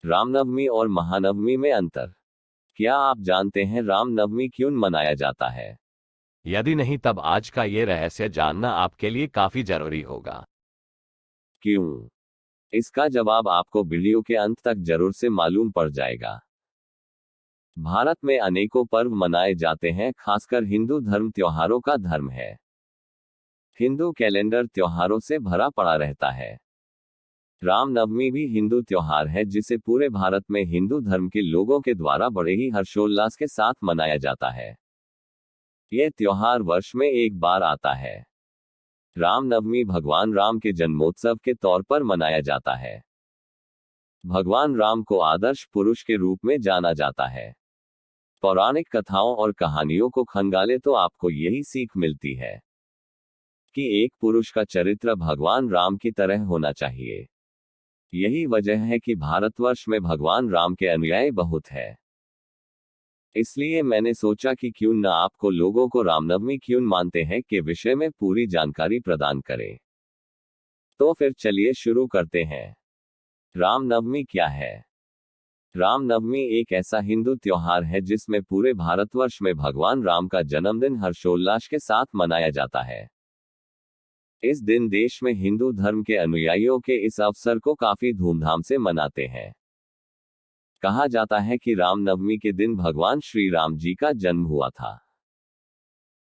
रामनवमी और महानवमी में अंतर। क्या आप जानते हैं रामनवमी क्यों मनाया जाता है? यदि नहीं तब आज का ये रहस्य जानना आपके लिए काफी जरूरी होगा। क्यों? इसका जवाब आपको वीडियो के अंत तक जरूर से मालूम पड़ जाएगा। भारत में अनेकों पर्व मनाए जाते हैं, खासकर हिंदू धर्म त्योहारों का धर्म है। हिंदू कैलेंडर त्योहारों से भरा पड़ा रहता है। रामनवमी भी हिंदू त्योहार है जिसे पूरे भारत में हिंदू धर्म के लोगों के द्वारा बड़े ही हर्षोल्लास के साथ मनाया जाता है। यह त्योहार वर्ष में एक बार आता है। रामनवमी भगवान राम के जन्मोत्सव के तौर पर मनाया जाता है। भगवान राम को आदर्श पुरुष के रूप में जाना जाता है। पौराणिक कथाओं और कहानियों को खंगाले तो आपको यही सीख मिलती है कि एक पुरुष का चरित्र भगवान राम की तरह होना चाहिए। यही वजह है कि भारतवर्ष में भगवान राम के अनुयायी बहुत है। इसलिए मैंने सोचा कि क्यों न आपको लोगों को रामनवमी क्यों मानते हैं के विषय में पूरी जानकारी प्रदान करें। तो फिर चलिए शुरू करते हैं। रामनवमी क्या है? रामनवमी एक ऐसा हिंदू त्योहार है जिसमें पूरे भारतवर्ष में भगवान राम का जन्मदिन हर्षोल्लास के साथ मनाया जाता है। इस दिन देश में हिंदू धर्म के अनुयायियों के इस अवसर को काफी धूमधाम से मनाते हैं। कहा जाता है कि रामनवमी के दिन भगवान श्री राम जी का जन्म हुआ था।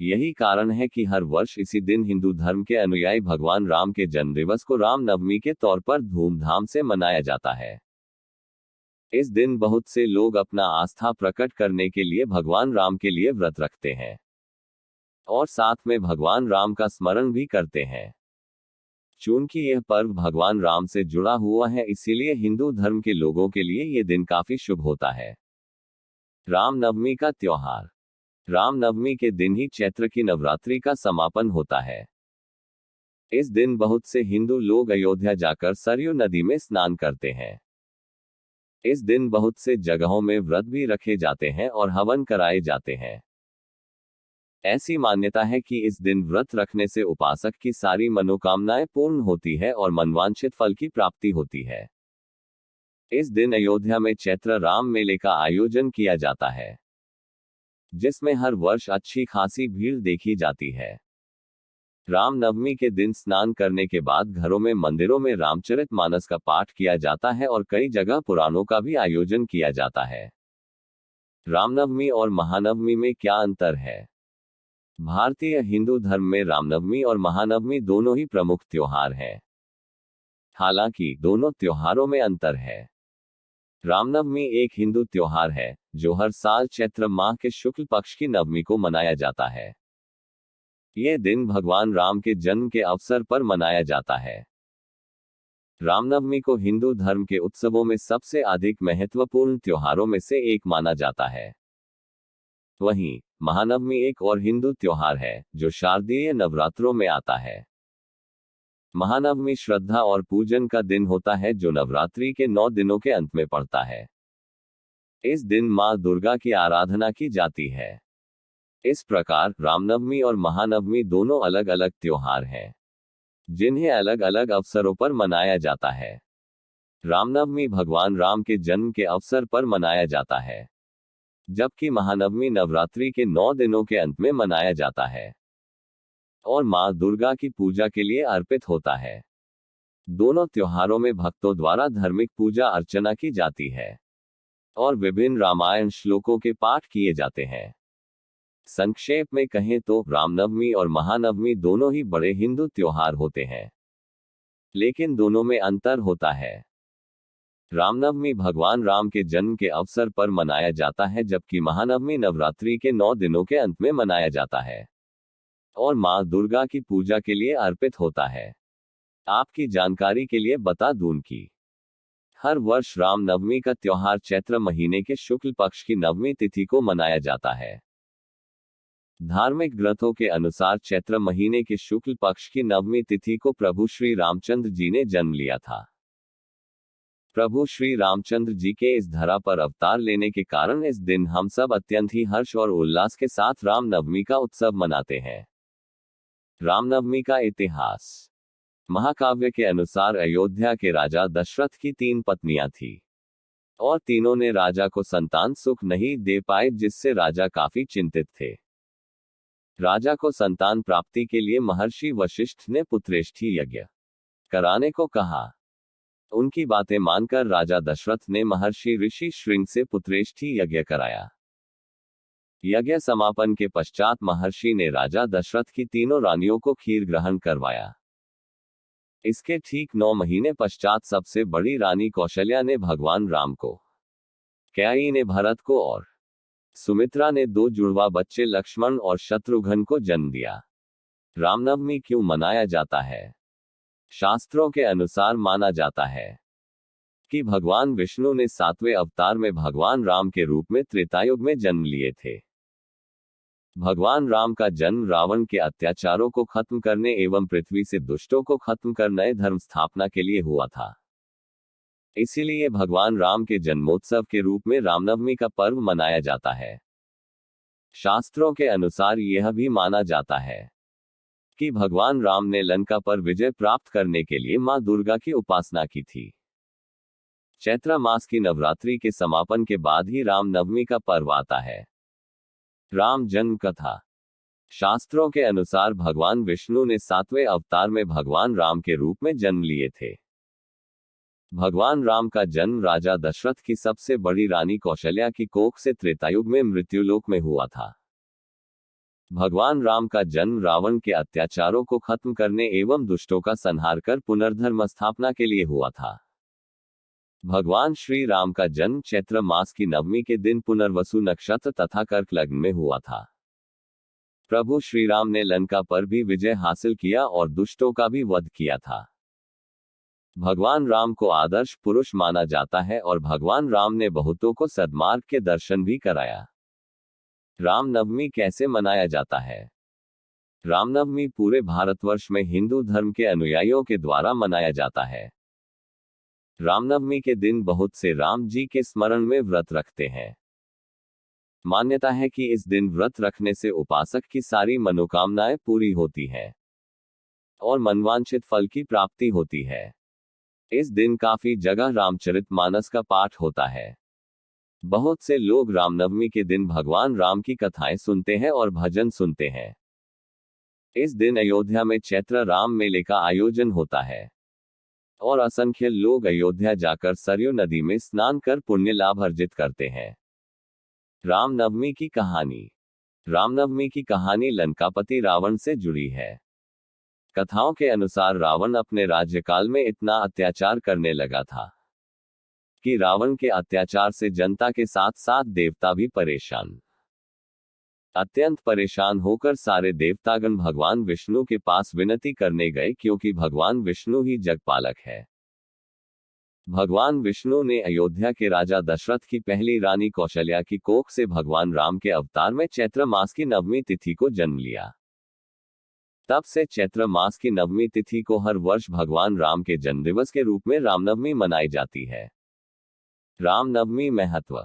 यही कारण है कि हर वर्ष इसी दिन हिंदू धर्म के अनुयायी भगवान राम के जन्मदिवस को रामनवमी के तौर पर धूमधाम से मनाया जाता है। इस दिन बहुत से लोग अपना आस्था प्रकट करने के लिए भगवान राम के लिए व्रत रखते हैं और साथ में भगवान राम का स्मरण भी करते हैं। चूंकि यह पर्व भगवान राम से जुड़ा हुआ है, इसीलिए हिंदू धर्म के लोगों के लिए यह दिन काफी शुभ होता है। रामनवमी का त्योहार। रामनवमी के दिन ही चैत्र की नवरात्रि का समापन होता है। इस दिन बहुत से हिंदू लोग अयोध्या जाकर सरयू नदी में स्नान करते हैं। इस दिन बहुत से जगहों में व्रत भी रखे जाते हैं और हवन कराए जाते हैं। ऐसी मान्यता है कि इस दिन व्रत रखने से उपासक की सारी मनोकामनाएं पूर्ण होती है और मनवांछित फल की प्राप्ति होती है। इस दिन अयोध्या में चैत्र राम मेले का आयोजन किया जाता है, जिसमें हर वर्ष अच्छी खासी भीड़ देखी जाती है। रामनवमी के दिन स्नान करने के बाद घरों में मंदिरों में रामचरितमानस का पाठ किया जाता है और कई जगह पुराणों का भी आयोजन किया जाता है। रामनवमी और महानवमी में क्या अंतर है? भारतीय हिंदू धर्म में रामनवमी और महानवमी दोनों ही प्रमुख त्योहार हैं। हालांकि दोनों त्योहारों में अंतर है। रामनवमी एक हिंदू त्योहार है जो हर साल चैत्र माह के शुक्ल पक्ष की नवमी को मनाया जाता है। यह दिन भगवान राम के जन्म के अवसर पर मनाया जाता है। रामनवमी को हिंदू धर्म के उत्सवों में सबसे अधिक महत्वपूर्ण त्योहारों में से एक माना जाता है। वहीं महानवमी एक और हिंदू त्योहार है जो शारदीय नवरात्रों में आता है। महानवमी श्रद्धा और पूजन का दिन होता है जो नवरात्रि के 9 दिनों के अंत में पड़ता है। इस दिन मां दुर्गा की आराधना की जाती है। इस प्रकार रामनवमी और महानवमी दोनों अलग अलग त्योहार हैं, जिन्हें अलग अलग अवसरों पर मनाया जाता है। रामनवमी भगवान राम के जन्म के अवसर पर मनाया जाता है, जबकि महानवमी नवरात्रि के 9 दिनों के अंत में मनाया जाता है और मां दुर्गा की पूजा के लिए अर्पित होता है। दोनों त्योहारों में भक्तों द्वारा धार्मिक पूजा अर्चना की जाती है और विभिन्न रामायण श्लोकों के पाठ किए जाते हैं। संक्षेप में कहें तो रामनवमी और महानवमी दोनों ही बड़े हिंदू त्योहार होते हैं, लेकिन दोनों में अंतर होता है। रामनवमी भगवान राम के जन्म के अवसर पर मनाया जाता है, जबकि महानवमी नवरात्रि के 9 दिनों के अंत में मनाया जाता है और मां दुर्गा की पूजा के लिए अर्पित होता है। आपकी जानकारी के लिए बता दूं कि हर वर्ष रामनवमी का त्योहार चैत्र महीने के शुक्ल पक्ष की नवमी तिथि को मनाया जाता है। धार्मिक ग्रंथों के अनुसार चैत्र महीने के शुक्ल पक्ष की नवमी तिथि को प्रभु श्री रामचंद्र जी ने जन्म लिया था। प्रभु श्री रामचंद्र जी के इस धरा पर अवतार लेने के कारण इस दिन हम सब अत्यंत ही हर्ष और उल्लास के साथ रामनवमी का उत्सव मनाते हैं। रामनवमी का इतिहास। महाकाव्य के अनुसार अयोध्या के राजा दशरथ की 3 पत्नियां थीं। और तीनों ने राजा को संतान सुख नहीं दे पाए, जिससे राजा काफी चिंतित थे। राजा को संतान प्राप्ति के लिए महर्षि वशिष्ठ ने पुत्रेष्ठी यज्ञ कराने को कहा। उनकी बातें मानकर राजा दशरथ ने महर्षि ऋषि श्रृंग से पुत्रेष्ठी यज्ञ कराया। यज्ञ समापन के पश्चात महर्षि ने राजा दशरथ की तीनों रानियों को खीर ग्रहण करवाया। इसके ठीक 9 महीने पश्चात सबसे बड़ी रानी कौशल्या ने भगवान राम को, कैकेयी ने भरत को और सुमित्रा ने 2 जुड़वा बच्चे लक्ष्मण और शत्रुघ्न को जन्म दिया। रामनवमी क्यों मनाया जाता है? शास्त्रों के अनुसार माना जाता है कि भगवान विष्णु ने 7वें अवतार में भगवान राम के रूप में त्रेतायुग में जन्म लिए थे। भगवान राम का जन्म रावण के अत्याचारों को खत्म करने एवं पृथ्वी से दुष्टों को खत्म कर नए धर्म स्थापना के लिए हुआ था। इसीलिए भगवान राम के जन्मोत्सव के रूप में रामनवमी का पर्व मनाया जाता है। शास्त्रों के अनुसार यह भी माना जाता है कि भगवान राम ने लंका पर विजय प्राप्त करने के लिए मां दुर्गा की उपासना की थी। चैत्र मास की नवरात्रि के समापन के बाद ही रामनवमी का पर्व आता है। राम जन्म कथा। शास्त्रों के अनुसार भगवान विष्णु ने 7वें अवतार में भगवान राम के रूप में जन्म लिए थे। भगवान राम का जन्म राजा दशरथ की सबसे बड़ी रानी कौशल्या की कोख से त्रेतायुग में मृत्युलोक में हुआ था। भगवान राम का जन्म रावण के अत्याचारों को खत्म करने एवं दुष्टों का संहार कर पुनर्धर्म स्थापना के लिए हुआ था। भगवान श्री राम का जन्म चैत्र मास की नवमी के दिन पुनर्वसु नक्षत्र तथा कर्क लग्न में हुआ था। प्रभु श्री राम ने लंका पर भी विजय हासिल किया और दुष्टों का भी वध किया था। भगवान राम को आदर्श पुरुष माना जाता है और भगवान राम ने बहुतों को सद्मार्ग के दर्शन भी कराया। रामनवमी कैसे मनाया जाता है? रामनवमी पूरे भारतवर्ष में हिंदू धर्म के अनुयायियों के द्वारा मनाया जाता है। रामनवमी के दिन बहुत से राम जी के स्मरण में व्रत रखते हैं। मान्यता है कि इस दिन व्रत रखने से उपासक की सारी मनोकामनाएं पूरी होती हैं और मनवांछित फल की प्राप्ति होती है। इस दिन काफी जगह रामचरितमानस का पाठ होता है। बहुत से लोग रामनवमी के दिन भगवान राम की कथाएं सुनते हैं और भजन सुनते हैं। इस दिन अयोध्या में चैत्र राम मेले का आयोजन होता है और असंख्य लोग अयोध्या जाकर सरयू नदी में स्नान कर पुण्य लाभ अर्जित करते हैं। रामनवमी की कहानी। रामनवमी की कहानी लंकापति रावण से जुड़ी है। कथाओं के अनुसार रावण अपने राज्यकाल में इतना अत्याचार करने लगा था कि रावण के अत्याचार से जनता के साथ साथ देवता भी परेशान। अत्यंत परेशान होकर सारे देवतागण भगवान विष्णु के पास विनती करने गए, क्योंकि भगवान विष्णु ही जगपालक है। भगवान विष्णु ने अयोध्या के राजा दशरथ की पहली रानी कौशल्या की कोख से भगवान राम के अवतार में चैत्र मास की नवमी तिथि को जन्म लिया। तब से चैत्र मास की नवमी तिथि को हर वर्ष भगवान राम के जन्मदिवस के रूप में रामनवमी मनाई जाती है। रामनवमी महत्व।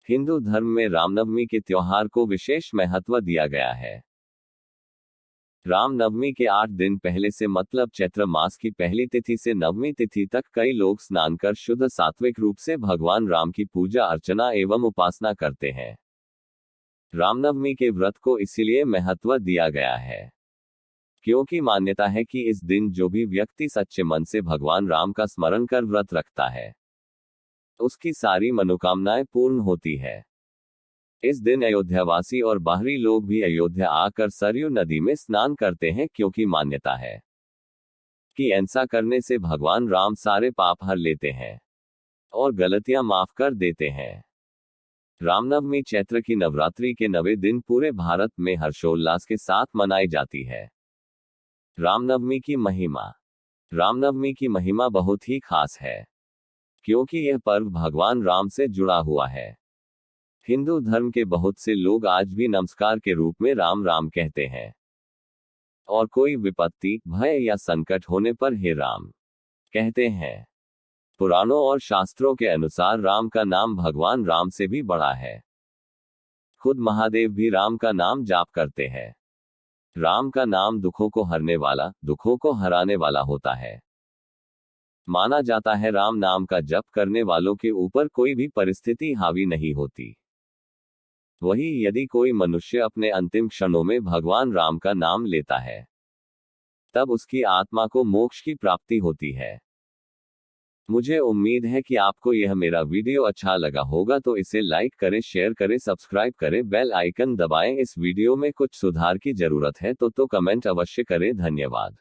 हिंदू धर्म में रामनवमी के त्योहार को विशेष महत्व दिया गया है। रामनवमी के 8 दिन पहले से मतलब चैत्र मास की पहली तिथि से नवमी तिथि तक कई लोग स्नान कर शुद्ध सात्विक रूप से भगवान राम की पूजा अर्चना एवं उपासना करते हैं। रामनवमी के व्रत को इसीलिए महत्व दिया गया है क्योंकि मान्यता है कि इस दिन जो भी व्यक्ति सच्चे मन से भगवान राम का स्मरण कर व्रत रखता है, उसकी सारी मनोकामनाएं पूर्ण होती है। इस दिन अयोध्यावासी और बाहरी लोग भी अयोध्या आकर सरयू नदी में स्नान करते हैं, क्योंकि मान्यता है कि ऐसा करने से भगवान राम सारे पाप हर लेते हैं और गलतियां माफ कर देते हैं। रामनवमी चैत्र की नवरात्रि के 9वें दिन पूरे भारत में हर्षोल्लास के साथ मनाई जाती है। रामनवमी की महिमा। रामनवमी की महिमा बहुत ही खास है क्योंकि यह पर्व भगवान राम से जुड़ा हुआ है। हिंदू धर्म के बहुत से लोग आज भी नमस्कार के रूप में राम राम कहते हैं और कोई विपत्ति, भय या संकट होने पर हे राम कहते हैं। पुराणों और शास्त्रों के अनुसार राम का नाम भगवान राम से भी बड़ा है। खुद महादेव भी राम का नाम जाप करते हैं। राम का नाम दुखों को हरने वाला, दुखों को हराने वाला होता है। माना जाता है राम नाम का जप करने वालों के ऊपर कोई भी परिस्थिति हावी नहीं होती। वहीं यदि कोई मनुष्य अपने अंतिम क्षणों में भगवान राम का नाम लेता है, तब उसकी आत्मा को मोक्ष की प्राप्ति होती है। मुझे उम्मीद है कि आपको यह मेरा वीडियो अच्छा लगा होगा, तो इसे लाइक करें, शेयर करें, सब्सक्राइब करें, बेल आइकन दबाएं। इस वीडियो में कुछ सुधार की जरूरत है तो कमेंट अवश्य करें। धन्यवाद।